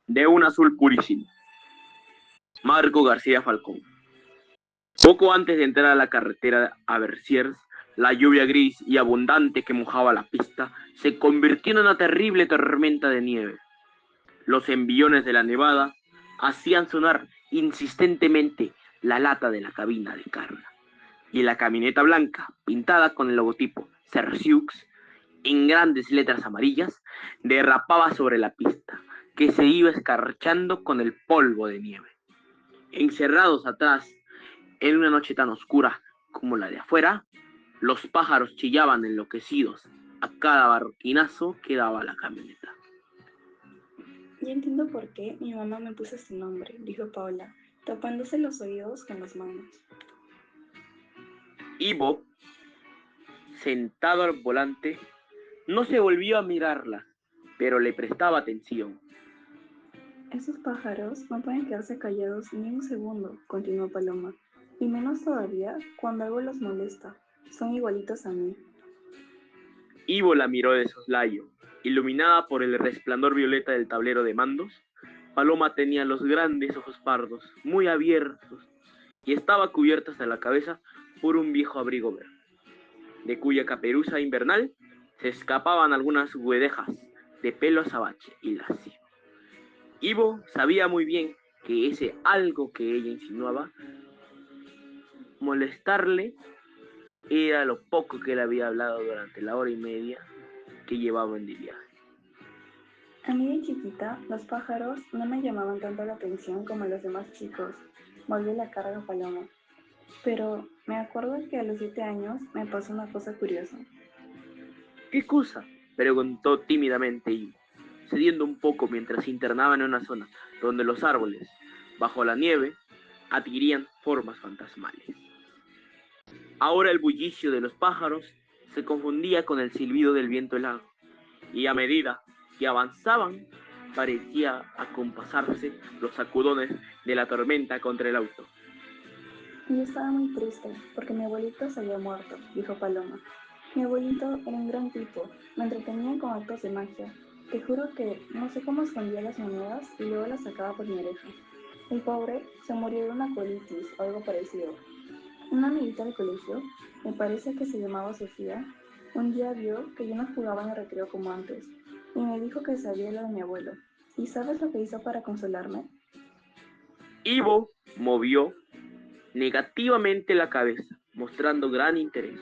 de un azul purísimo. Marco García Falcón. Poco antes de entrar a la carretera a Verciers, la lluvia gris y abundante que mojaba la pista se convirtió en una terrible tormenta de nieve. Los envillones de la nevada hacían sonar insistentemente la lata de la cabina de carga, y la camioneta blanca, pintada con el logotipo Cerciux en grandes letras amarillas, derrapaba sobre la pista, que se iba escarchando con el polvo de nieve. Encerrados atrás, en una noche tan oscura como la de afuera, los pájaros chillaban enloquecidos a cada barquinazo que daba la camioneta. Ya entiendo por qué mi mamá me puso este nombre, dijo Paula, tapándose los oídos con las manos. Ivo, sentado al volante, no se volvió a mirarla, pero le prestaba atención. Esos pájaros no pueden quedarse callados ni un segundo, continuó Paloma, y menos todavía cuando algo los molesta. Son igualitos a mí. Ivo la miró de soslayo. Iluminada por el resplandor violeta del tablero de mandos, Paloma tenía los grandes ojos pardos, muy abiertos, y estaba cubierta hasta la cabeza por un viejo abrigo verde, de cuya caperuza invernal se escapaban algunas guedejas de pelo azabache y lacio. Ivo sabía muy bien que ese algo que ella insinuaba molestarle era lo poco que él había hablado durante la hora y media que llevaban de viaje. A mí de chiquita, los pájaros no me llamaban tanto la atención como los demás chicos, volvió la carga Paloma. Pero me acuerdo que a los 7 años me pasó una cosa curiosa. ¿Qué cosa?, preguntó tímidamente Ivo, cediendo un poco mientras se internaba en una zona donde los árboles, bajo la nieve, adquirían formas fantasmales. Ahora el bullicio de los pájaros se confundía con el silbido del viento helado, y a medida que avanzaban, parecía acompasarse los sacudones de la tormenta contra el auto. Y yo estaba muy triste porque mi abuelito se había muerto, dijo Paloma. Mi abuelito era un gran tipo, me entretenía con actos de magia. Te juro que no sé cómo escondía las monedas y luego las sacaba por mi oreja. El pobre se murió de una colitis o algo parecido. Una amiguita del colegio, me parece que se llamaba Sofía, un día vio que yo no jugaba en el recreo como antes y me dijo que sabía lo de mi abuelo. ¿Y sabes lo que hizo para consolarme? Ivo movió negativamente la cabeza, mostrando gran interés.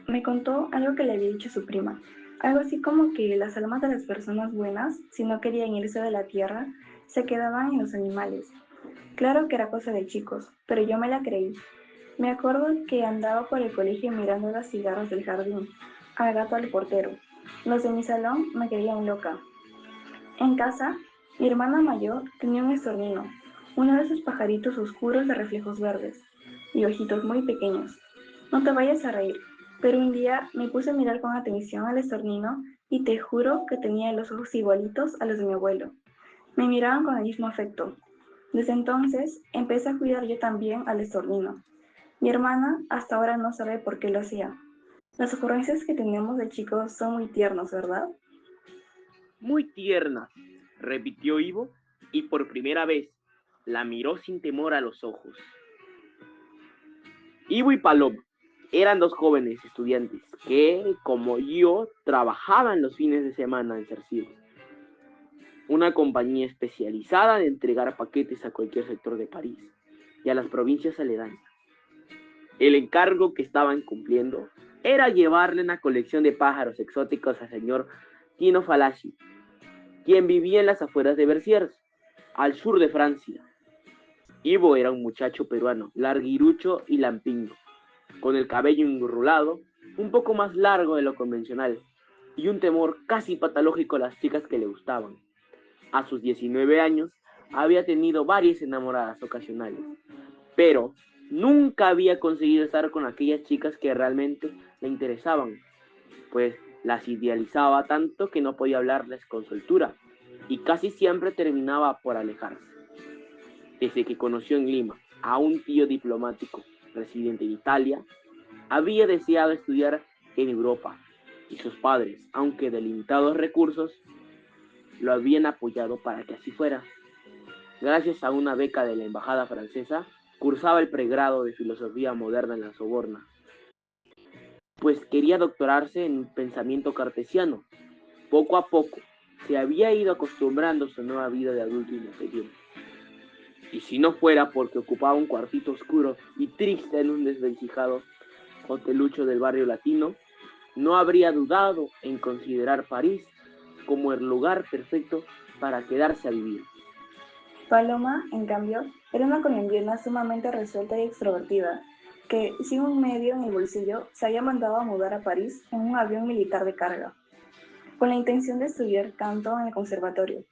Me contó algo que le había dicho su prima, algo así como que las almas de las personas buenas, si no querían irse de la tierra, se quedaban en los animales. Claro que era cosa de chicos, pero yo me la creí. Me acuerdo que andaba por el colegio mirando las cigarras del jardín, al gato al portero. Los de mi salón me creían loca. En casa, mi hermana mayor tenía un estornino, uno de esos pajaritos oscuros de reflejos verdes y ojitos muy pequeños. No te vayas a reír, pero un día me puse a mirar con atención al estornino y te juro que tenía los ojos igualitos a los de mi abuelo. Me miraban con el mismo afecto. Desde entonces empecé a cuidar yo también al estornino. Mi hermana hasta ahora no sabe por qué lo hacía. Las ocurrencias que tenemos de chicos son muy tiernos, ¿verdad? Muy tierna, repitió Ivo, y por primera vez la miró sin temor a los ojos. Ivo y Paloma eran dos jóvenes estudiantes que, como yo, trabajaban los fines de semana en Cerciro, una compañía especializada en entregar paquetes a cualquier sector de París y a las provincias aledañas. El encargo que estaban cumpliendo era llevarle una colección de pájaros exóticos al señor Tino Falaschi, quien vivía en las afueras de Verciers, al sur de Francia. Ivo era un muchacho peruano, larguirucho y lampiño, con el cabello enrulado, un poco más largo de lo convencional, y un temor casi patológico a las chicas que le gustaban. A sus 19 años había tenido varias enamoradas ocasionales, pero nunca había conseguido estar con aquellas chicas que realmente le interesaban, pues las idealizaba tanto que no podía hablarles con soltura y casi siempre terminaba por alejarse. Desde que conoció en Lima a un tío diplomático residente en Italia, había deseado estudiar en Europa y sus padres, aunque de limitados recursos, lo habían apoyado para que así fuera. Gracias a una beca de la embajada francesa, cursaba el pregrado de filosofía moderna en la Sorbona, pues quería doctorarse en pensamiento cartesiano. Poco a poco se había ido acostumbrando a su nueva vida de adulto independiente. Y si no fuera porque ocupaba un cuartito oscuro y triste en un desvencijado hotelucho del barrio latino, no habría dudado en considerar París como el lugar perfecto para quedarse a vivir. Paloma, en cambio, era una colombiana sumamente resuelta y extrovertida, que, sin un medio en el bolsillo, se había mandado a mudar a París en un avión militar de carga, con la intención de estudiar canto en el conservatorio.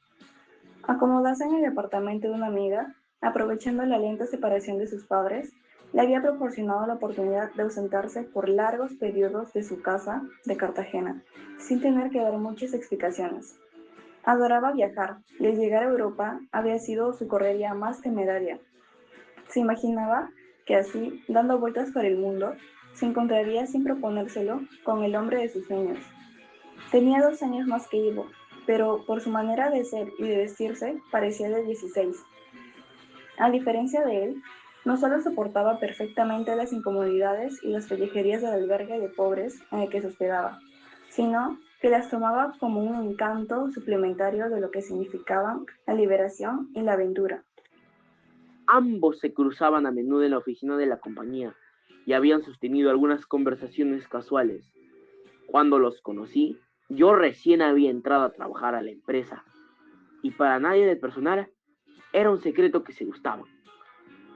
Acomodarse en el departamento de una amiga, aprovechando la lenta separación de sus padres, le había proporcionado la oportunidad de ausentarse por largos periodos de su casa de Cartagena, sin tener que dar muchas explicaciones. Adoraba viajar y al llegar a Europa había sido su correría más temeraria. Se imaginaba que así, dando vueltas por el mundo, se encontraría sin proponérselo con el hombre de sus sueños. Tenía 2 años más que Ivo, pero por su manera de ser y de vestirse parecía de 16. A diferencia de él, no solo soportaba perfectamente las incomodidades y las pellejerías del albergue de pobres en el que se hospedaba, sino que las tomaba como un encanto suplementario de lo que significaban la liberación y la aventura. Ambos se cruzaban a menudo en la oficina de la compañía y habían sostenido algunas conversaciones casuales. Cuando los conocí, yo recién había entrado a trabajar a la empresa y para nadie del personal era un secreto que se gustaban.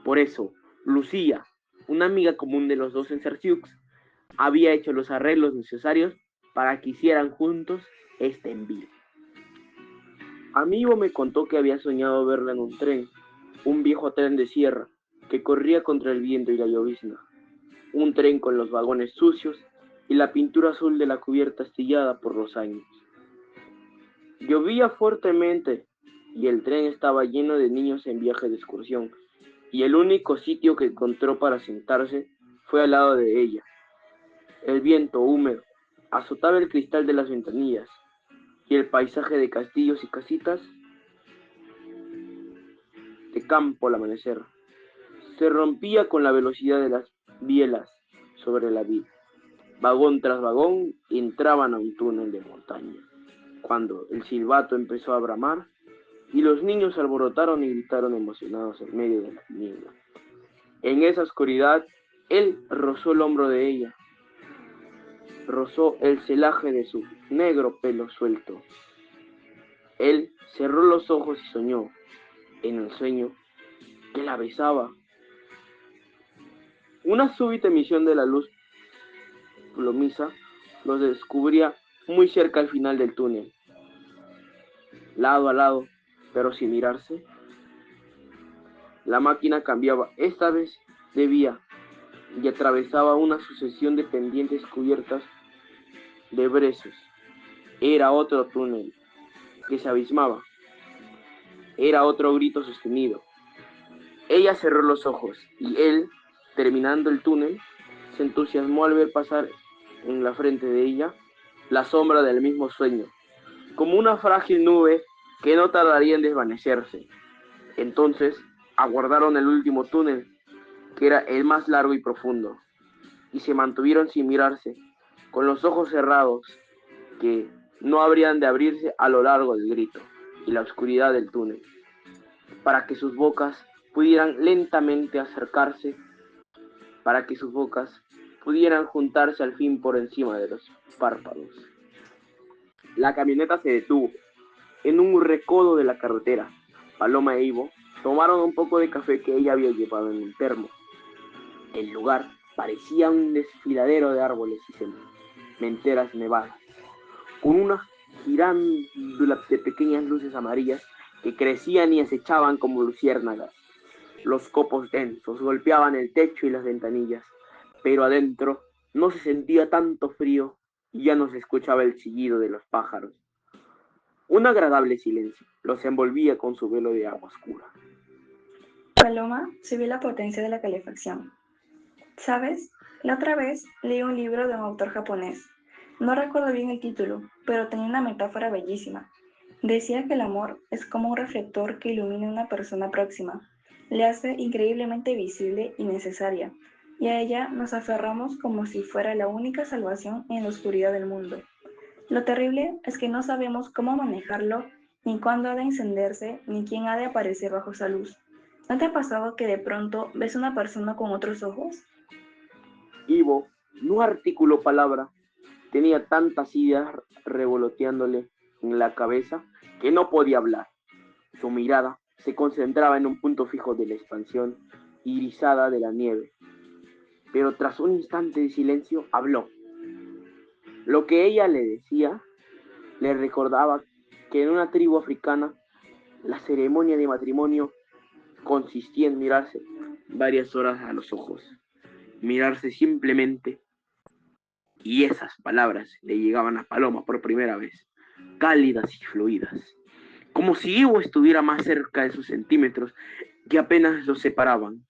Por eso, Lucía, una amiga común de los dos en Sersiux, había hecho los arreglos necesarios para que hicieran juntos este envío. Amigo me contó que había soñado verla en un tren, un viejo tren de sierra, que corría contra el viento y la llovizna. Un tren con los vagones sucios y la pintura azul de la cubierta astillada por los años. Llovía fuertemente y el tren estaba lleno de niños en viaje de excursión, y el único sitio que encontró para sentarse fue al lado de ella. El viento húmedo azotaba el cristal de las ventanillas y el paisaje de castillos y casitas de campo al amanecer se rompía con la velocidad de las bielas sobre la vida. Vagón tras vagón entraban a un túnel de montaña, cuando el silbato empezó a bramar y los niños se alborotaron y gritaron emocionados en medio de la niebla. En esa oscuridad, él rozó el hombro de ella, rozó el celaje de su negro pelo suelto. Él cerró los ojos y soñó, en el sueño, que la besaba. Una súbita emisión de la luz plomiza los descubría muy cerca al final del túnel, lado a lado, pero sin mirarse. La máquina cambiaba, esta vez de vía, y atravesaba una sucesión de pendientes cubiertas de brezos. Era otro túnel que se abismaba. Era otro grito sostenido. Ella cerró los ojos y él, terminando el túnel, se entusiasmó al ver pasar en la frente de ella la sombra del mismo sueño, como una frágil nube que no tardaría en desvanecerse. Entonces aguardaron el último túnel, que era el más largo y profundo, y se mantuvieron sin mirarse, con los ojos cerrados, que no habrían de abrirse a lo largo del grito y la oscuridad del túnel, para que sus bocas pudieran lentamente acercarse, para que sus bocas pudieran juntarse al fin por encima de los párpados. La camioneta se detuvo en un recodo de la carretera. Paloma e Ivo tomaron un poco de café que ella había llevado en un termo. El lugar parecía un desfiladero de árboles y sementeras nevadas, con una girándula de pequeñas luces amarillas que crecían y acechaban como luciérnagas. Los copos densos golpeaban el techo y las ventanillas, pero adentro no se sentía tanto frío y ya no se escuchaba el chillido de los pájaros. Un agradable silencio los envolvía con su velo de agua oscura. Paloma se vio la potencia de la calefacción. ¿Sabes? La otra vez leí un libro de un autor japonés. No recuerdo bien el título, pero tenía una metáfora bellísima. Decía que el amor es como un reflector que ilumina a una persona próxima, le hace increíblemente visible y necesaria, y a ella nos aferramos como si fuera la única salvación en la oscuridad del mundo. Lo terrible es que no sabemos cómo manejarlo, ni cuándo ha de encenderse, ni quién ha de aparecer bajo esa luz. ¿No te ha pasado que de pronto ves a una persona con otros ojos? Ivo no articuló palabra, tenía tantas ideas revoloteándole en la cabeza que no podía hablar. Su mirada se concentraba en un punto fijo de la expansión irisada de la nieve, pero tras un instante de silencio habló. Lo que ella le decía le recordaba que en una tribu africana la ceremonia de matrimonio consistía en mirarse varias horas a los ojos, mirarse simplemente, y esas palabras le llegaban a Paloma por primera vez, cálidas y fluidas, como si Ivo estuviera más cerca de sus centímetros que apenas los separaban,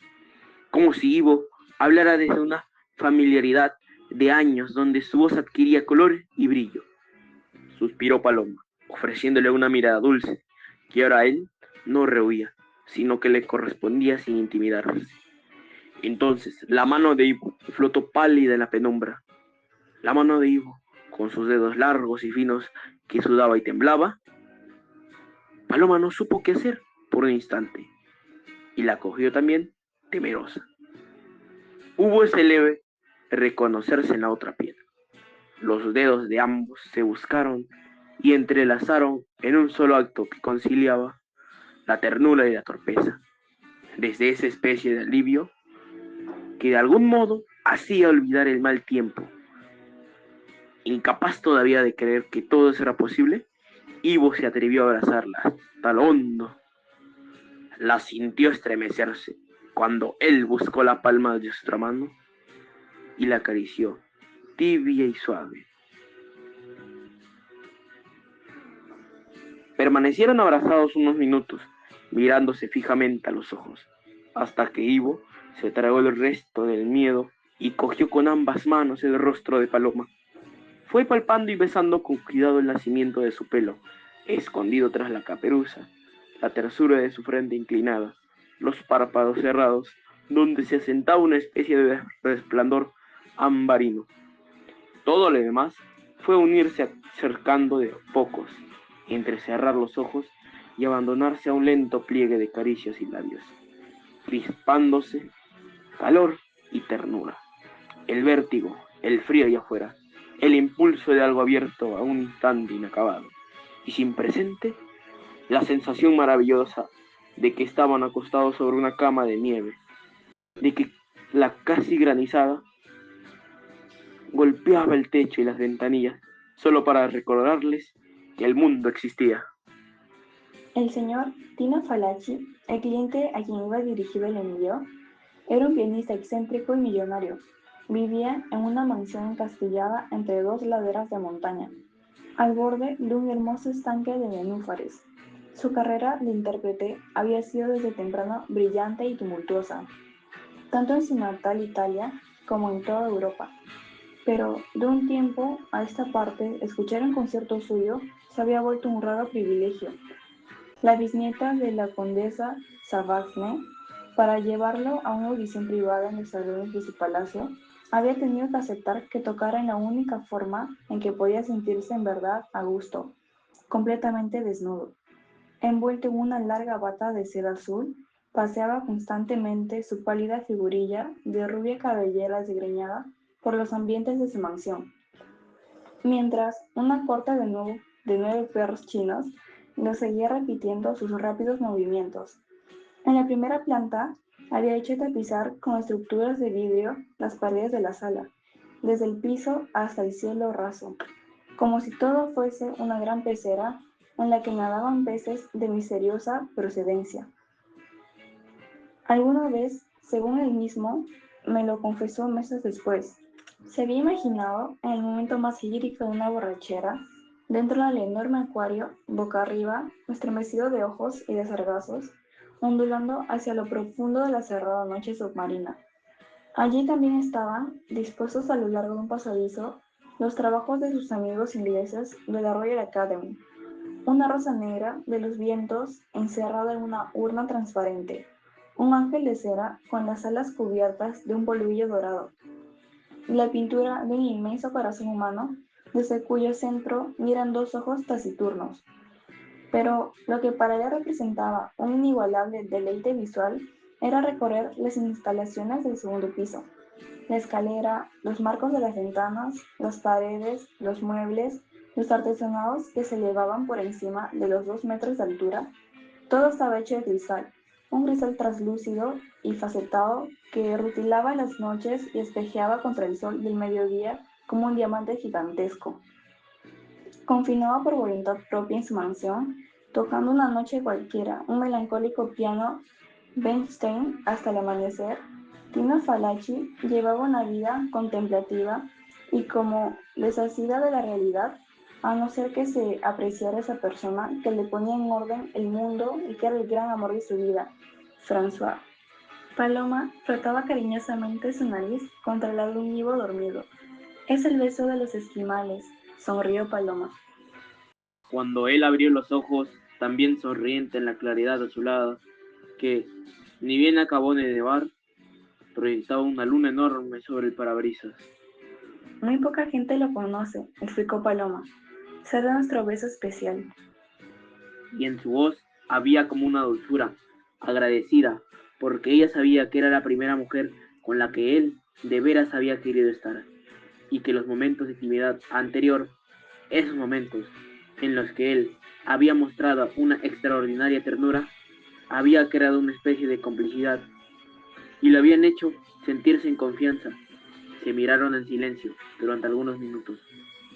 como si Ivo hablara desde una familiaridad de años donde su voz adquiría color y brillo. Suspiró Paloma, ofreciéndole una mirada dulce, que ahora él no rehuía, sino que le correspondía sin intimidarse. Entonces la mano de Ivo flotó pálida en la penumbra. La mano de Ivo, con sus dedos largos y finos que sudaba y temblaba. Paloma no supo qué hacer por un instante, y la cogió también, temerosa. Hubo ese leve reconocerse en la otra piel. Los dedos de ambos se buscaron y entrelazaron en un solo acto que conciliaba la ternura y la torpeza, desde esa especie de alivio que de algún modo hacía olvidar el mal tiempo. Incapaz todavía de creer que todo eso era posible, Ivo se atrevió a abrazarla hasta lo hondo. La sintió estremecerse cuando él buscó la palma de su otra mano y la acarició, tibia y suave. Permanecieron abrazados unos minutos, mirándose fijamente a los ojos, hasta que Ivo se tragó el resto del miedo y cogió con ambas manos el rostro de Paloma. Fue palpando y besando con cuidado el nacimiento de su pelo, escondido tras la caperuza, la tersura de su frente inclinada, los párpados cerrados, donde se asentaba una especie de resplandor ambarino. Todo lo demás fue unirse acercando de pocos, entrecerrar los ojos y abandonarse a un lento pliegue de caricias y labios, crispándose, calor y ternura. El vértigo, el frío allá afuera, el impulso de algo abierto a un instante inacabado, y sin presente, la sensación maravillosa de que estaban acostados sobre una cama de nieve, de que la casi granizada golpeaba el techo y las ventanillas, solo para recordarles que el mundo existía. El señor Tino Falacci, el cliente a quien iba dirigido el envío, era un pianista excéntrico y millonario. Vivía en una mansión encastillada entre dos laderas de montaña, al borde de un hermoso estanque de nenúfares. Su carrera de intérprete había sido desde temprano brillante y tumultuosa, tanto en su natal Italia como en toda Europa. Pero de un tiempo a esta parte, escuchar un concierto suyo se había vuelto un raro privilegio. La bisnieta de la condesa Savagne, para llevarlo a una audición privada en los salones de su palacio, había tenido que aceptar que tocara en la única forma en que podía sentirse en verdad a gusto, completamente desnudo. Envuelto en una larga bata de seda azul, paseaba constantemente su pálida figurilla de rubia cabellera desgreñada por los ambientes de su mansión, mientras una corte de 9 perros chinos lo seguía repitiendo sus rápidos movimientos. En la primera planta había hecho tapizar con estructuras de vidrio las paredes de la sala, desde el piso hasta el cielo raso, como si todo fuese una gran pecera en la que nadaban peces de misteriosa procedencia. Alguna vez, según él mismo, me lo confesó meses después, se había imaginado, en el momento más lírico de una borrachera, dentro del enorme acuario, boca arriba, estremecido de ojos y de sargazos, ondulando hacia lo profundo de la cerrada noche submarina. Allí también estaban, dispuestos a lo largo de un pasadizo, los trabajos de sus amigos ingleses de la Royal Academy. una rosa negra de los vientos encerrada en una urna transparente, un ángel de cera con las alas cubiertas de un polvillo dorado, y la pintura de un inmenso corazón humano desde cuyo centro miran dos ojos taciturnos. Pero lo que para ella representaba un inigualable deleite visual era recorrer las instalaciones del segundo piso. La escalera, los marcos de las ventanas, las paredes, los muebles, los artesonados que se elevaban por encima de los 2 metros de altura, todo estaba hecho de cristal, un cristal translúcido y facetado que rutilaba en las noches y espejeaba contra el sol del mediodía como un diamante gigantesco. Confinado por voluntad propia en su mansión, tocando una noche cualquiera un melancólico piano Bernstein hasta el amanecer, Tina Falaci llevaba una vida contemplativa y como desasida de la realidad, a no ser que se apreciara esa persona que le ponía en orden el mundo y que era el gran amor de su vida, François. Paloma frotaba cariñosamente su nariz contra la de un Ivo dormido. Es el beso de los esquimales, sonrió Paloma. Cuando él abrió los ojos, también sonriente en la claridad azulada, que, ni bien acabó de nevar, proyectaba una luna enorme sobre el parabrisas. Muy poca gente lo conoce, explicó Paloma. Será nuestro beso especial. Y en su voz había como una dulzura, agradecida, porque ella sabía que era la primera mujer con la que él de veras había querido estar, y que los momentos de intimidad anterior, esos momentos en los que él había mostrado una extraordinaria ternura, había creado una especie de complicidad, y lo habían hecho sentirse en confianza. Se miraron en silencio durante algunos minutos,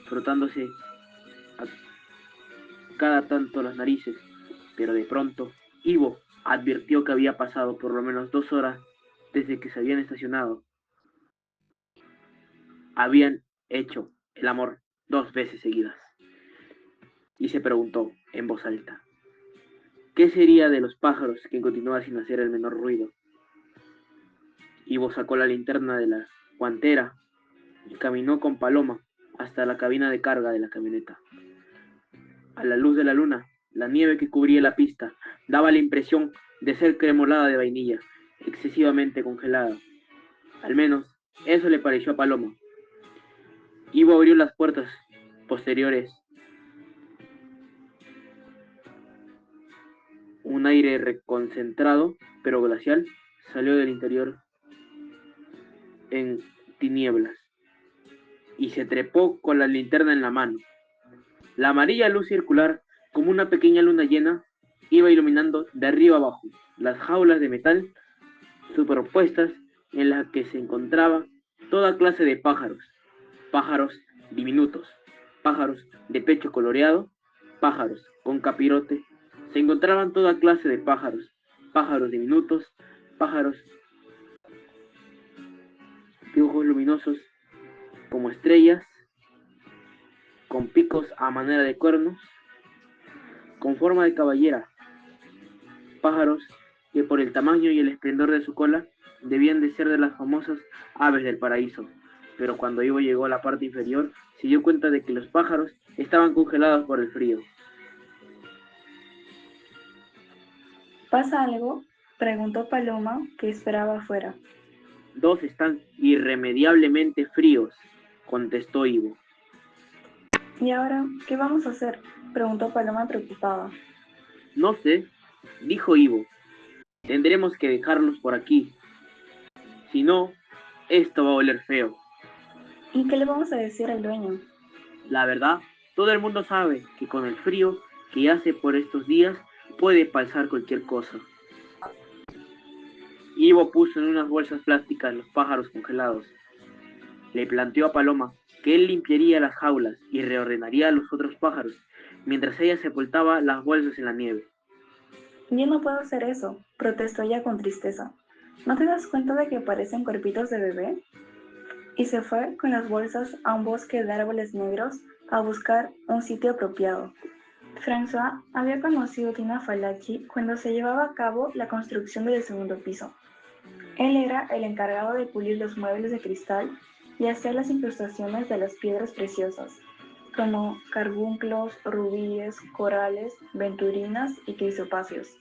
frotándose a cada tanto las narices, pero de pronto Ivo advirtió que había pasado por lo menos 2 horas desde que se habían estacionado. Habían hecho el amor 2 veces seguidas, y se preguntó en voz alta, ¿qué sería de los pájaros que continuaban sin hacer el menor ruido? Ivo sacó la linterna de la guantera y caminó con Paloma hasta la cabina de carga de la camioneta. A la luz de la luna, la nieve que cubría la pista daba la impresión de ser cremolada de vainilla, excesivamente congelada. Al menos, eso le pareció a Paloma. Ivo abrió las puertas posteriores. Un aire reconcentrado, pero glacial, salió del interior en tinieblas y se trepó con la linterna en la mano. La amarilla luz circular, como una pequeña luna llena, iba iluminando de arriba abajo las jaulas de metal superpuestas en las que se encontraba toda clase de pájaros, pájaros diminutos, pájaros de pecho coloreado, pájaros con capirote, se encontraban toda clase de pájaros, pájaros diminutos, pájaros de ojos luminosos como estrellas, con picos a manera de cuernos, con forma de cabellera, pájaros que por el tamaño y el esplendor de su cola debían de ser de las famosas aves del paraíso. Pero cuando Ivo llegó a la parte inferior, se dio cuenta de que los pájaros estaban congelados por el frío. ¿Pasa algo? Preguntó Paloma, que esperaba afuera. Dos están irremediablemente fríos, contestó Ivo. ¿Y ahora qué vamos a hacer? Preguntó Paloma preocupada. No sé, dijo Ivo, tendremos que dejarlos por aquí. Si no, esto va a oler feo. ¿Y qué le vamos a decir al dueño? La verdad, todo el mundo sabe que con el frío que hace por estos días puede pasar cualquier cosa. Ivo puso en unas bolsas plásticas los pájaros congelados. Le planteó a Paloma que él limpiaría las jaulas y reordenaría a los otros pájaros, mientras ella sepultaba las bolsas en la nieve. Yo no puedo hacer eso, protestó ella con tristeza. ¿No te das cuenta de que parecen cuerpitos de bebé? Y se fue con las bolsas a un bosque de árboles negros a buscar un sitio apropiado. François había conocido a Tina Falaci cuando se llevaba a cabo la construcción del segundo piso. Él era el encargado de pulir los muebles de cristal y hacer las incrustaciones de las piedras preciosas. como carbunclos, rubíes, corales, venturinas y crisopacios.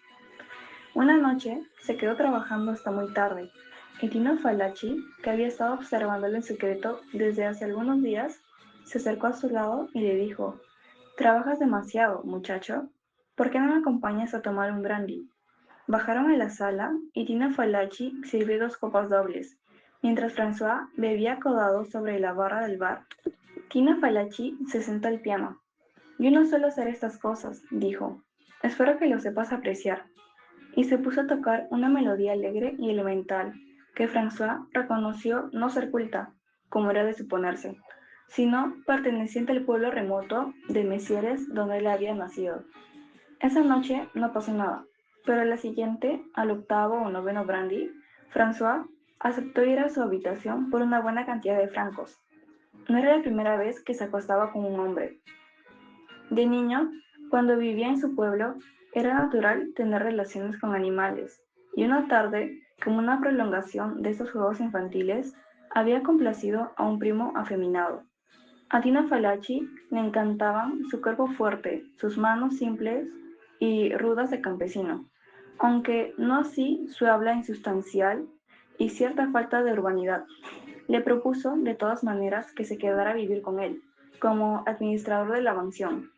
Una noche se quedó trabajando hasta muy tarde y Tino Falachi, que había estado observándolo en secreto desde hace algunos días, se acercó a su lado y le dijo: «Trabajas demasiado, muchacho. ¿Por qué no me acompañas a tomar un brandy?». Bajaron a la sala y Tino Falachi sirvió 2 copas dobles, mientras François bebía acodado sobre la barra del bar. Tino Falachi se sentó al piano. «Yo no suelo hacer estas cosas», dijo. «Espero que lo sepas apreciar». Y se puso a tocar una melodía alegre y elemental, que François reconoció no ser culta, como era de suponerse, sino perteneciente al pueblo remoto de Messières donde él había nacido. Esa noche no pasó nada, pero la siguiente, al 8º o 9º brandy, François aceptó ir a su habitación por una buena cantidad de francos. No era la primera vez que se acostaba con un hombre. De niño, cuando vivía en su pueblo, era natural tener relaciones con animales, y una tarde, como una prolongación de estos juegos infantiles, había complacido a un primo afeminado. A Tino Falachi le encantaban su cuerpo fuerte, sus manos simples y rudas de campesino, aunque no así su habla insustancial y cierta falta de urbanidad. Le propuso, de todas maneras, que se quedara a vivir con él, como administrador de la mansión.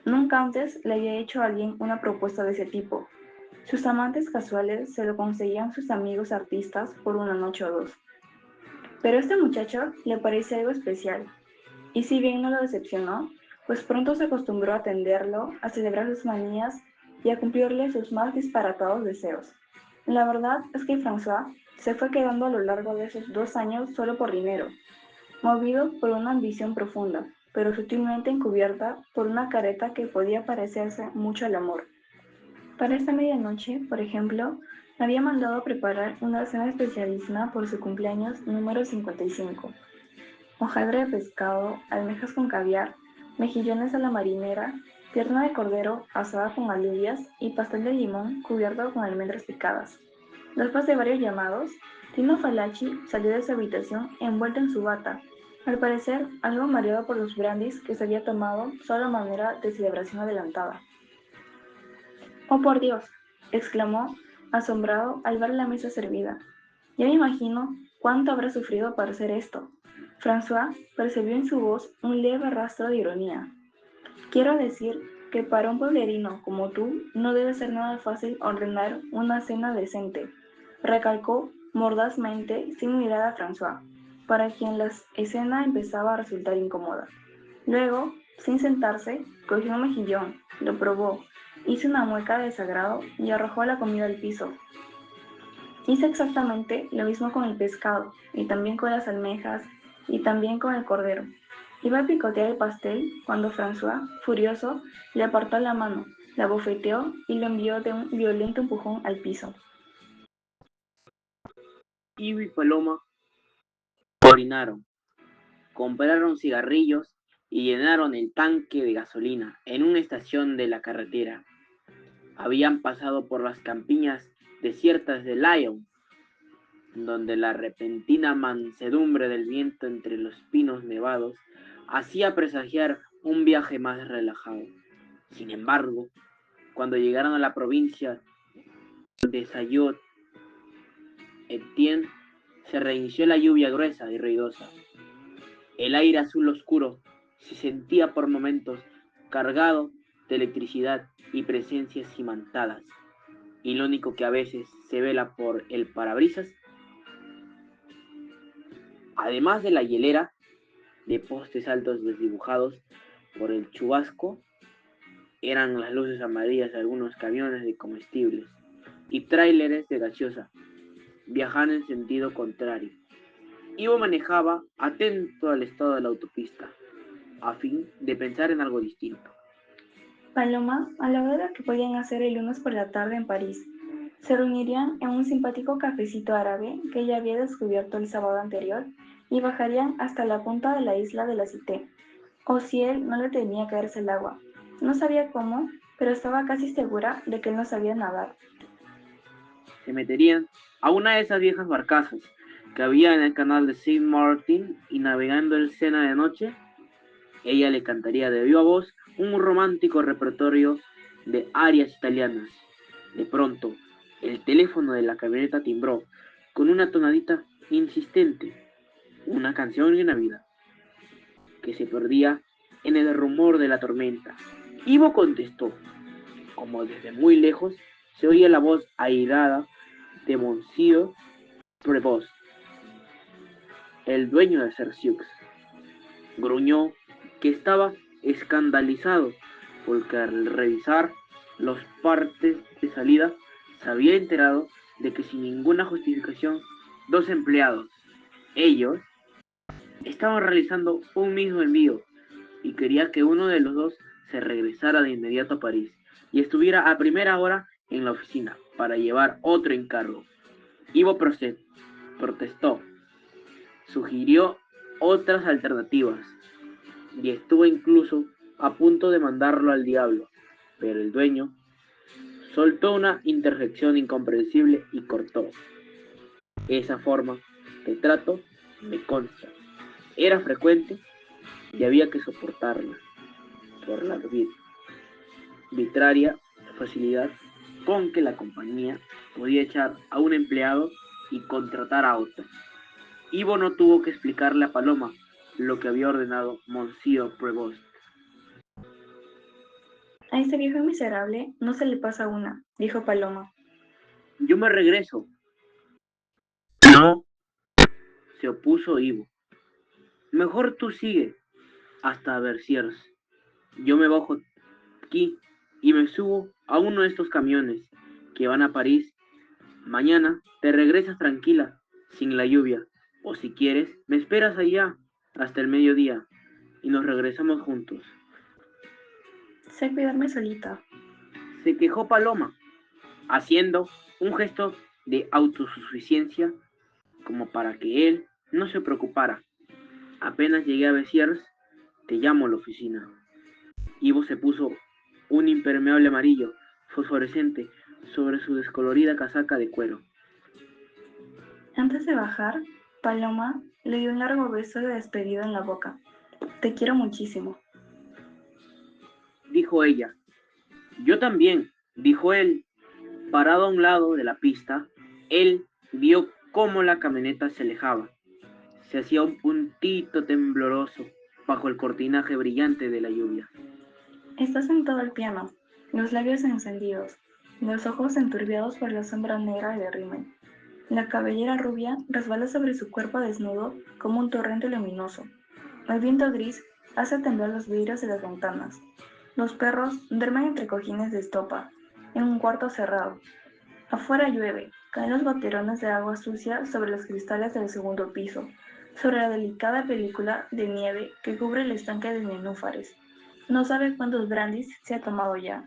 Nunca antes le había hecho a alguien una propuesta de ese tipo. Sus amantes casuales se lo conseguían sus amigos artistas por una noche o dos. Pero a este muchacho le parecía algo especial, y si bien no lo decepcionó, pues pronto se acostumbró a atenderlo, a celebrar sus manías y a cumplirle sus más disparatados deseos. La verdad es que François se fue quedando a lo largo de esos 2 años solo por dinero, movido por una ambición profunda, pero sutilmente encubierta por una careta que podía parecerse mucho al amor. Para esta medianoche, por ejemplo, había mandado preparar una cena especialísima por su cumpleaños número 55. Hojaldre de pescado, almejas con caviar, mejillones a la marinera, pierna de cordero asada con alubias y pastel de limón cubierto con almendras picadas. Después de varios llamados, Tino Falachi salió de su habitación envuelto en su bata, al parecer algo mareado por los brandis que se había tomado solo a manera de celebración adelantada. «Oh, por Dios», exclamó, asombrado al ver la mesa servida. «Ya me imagino cuánto habrá sufrido para hacer esto». François percibió en su voz un leve rastro de ironía. «Quiero decir que para un pueblerino como tú no debe ser nada fácil ordenar una cena decente», recalcó mordazmente sin mirar a François, para quien la escena empezaba a resultar incómoda. Luego, sin sentarse, cogió un mejillón, lo probó, hizo una mueca de desagrado y arrojó la comida al piso. Hice exactamente lo mismo con el pescado, y también con las almejas, y también con el cordero. Iba a picotear el pastel cuando François, furioso, le apartó la mano, la bofeteó y lo envió de un violento empujón al piso. Ivo y Paloma orinaron, compraron cigarrillos y llenaron el tanque de gasolina en una estación de la carretera. Habían pasado por las campiñas desiertas de Lyon, donde la repentina mansedumbre del viento entre los pinos nevados hacía presagiar un viaje más relajado. Sin embargo, cuando llegaron a la provincia de Saint-Étienne, se reinició la lluvia gruesa y ruidosa. El aire azul oscuro se sentía por momentos cargado de electricidad y presencias imantadas, y lo único que a veces se vela por el parabrisas, además de la hielera de postes altos desdibujados por el chubasco, eran las luces amarillas de algunos camiones de comestibles y tráileres de gaseosa, viajando en sentido contrario. Ivo manejaba atento al estado de la autopista, a fin de pensar en algo distinto. Paloma, a la hora que podían hacer el lunes por la tarde en París, se reunirían en un simpático cafecito árabe que ella había descubierto el sábado anterior y bajarían hasta la punta de la isla de la Cité. O si él no le temía caerse el agua. No sabía cómo, pero estaba casi segura de que él no sabía nadar. Se meterían a una de esas viejas barcazas que había en el canal de Saint-Martin y navegando el Sena de noche, Ella le cantaría de viva voz un romántico repertorio de arias italianas. De pronto, el teléfono de la camioneta timbró con una tonadita insistente, una canción de Navidad, que se perdía en el rumor de la tormenta. Ivo contestó, como desde muy lejos se oía la voz airada de Monsieur Prevost, el dueño de Cerciux. Gruñó que estaba escandalizado porque al revisar los partes de salida se había enterado de que sin ninguna justificación dos empleados, ellos, estaban realizando un mismo envío y quería que uno de los dos se regresara de inmediato a París y estuviera a primera hora en la oficina para llevar otro encargo. Ivo protestó, sugirió otras alternativas y estuvo incluso a punto de mandarlo al diablo, pero el dueño soltó una interjección incomprensible y cortó. Esa forma de trato me consta. Era frecuente y había que soportarla por la arbitraria facilidad con que la compañía podía echar a un empleado y contratar a otro. Ivo no tuvo que explicarle a Paloma lo que había ordenado Monsieur Prevost. A ese viejo miserable no se le pasa una, dijo Paloma. Yo me regreso. No, se opuso Ivo. Mejor tú sigue hasta Versiers. Yo me bajo aquí y me subo a uno de estos camiones que van a París. Mañana te regresas tranquila, sin la lluvia. O si quieres, me esperas allá hasta el mediodía y nos regresamos juntos. Sé cuidarme solita. Se quejó Paloma, haciendo un gesto de autosuficiencia como para que él no se preocupara. Apenas llegué a Besiers, te llamo a la oficina. Ivo se puso un impermeable amarillo fosforescente sobre su descolorida casaca de cuero. Antes de bajar, Paloma le dio un largo beso de despedida en la boca. Te quiero muchísimo, Dijo ella. Yo también, dijo él. Parado a un lado de la pista, él vio cómo la camioneta se alejaba. Se hacía un puntito tembloroso bajo el cortinaje brillante de la lluvia. Está sentado al piano, los labios encendidos, los ojos enturbiados por la sombra negra del rímel. La cabellera rubia resbala sobre su cuerpo desnudo como un torrente luminoso. El viento gris hace temblar los vidrios de las ventanas. Los perros duermen entre cojines de estopa, en un cuarto cerrado. Afuera llueve, caen los goterones de agua sucia sobre los cristales del segundo piso, sobre la delicada película de nieve que cubre el estanque de nenúfares. No sabe cuántos brandis se ha tomado ya.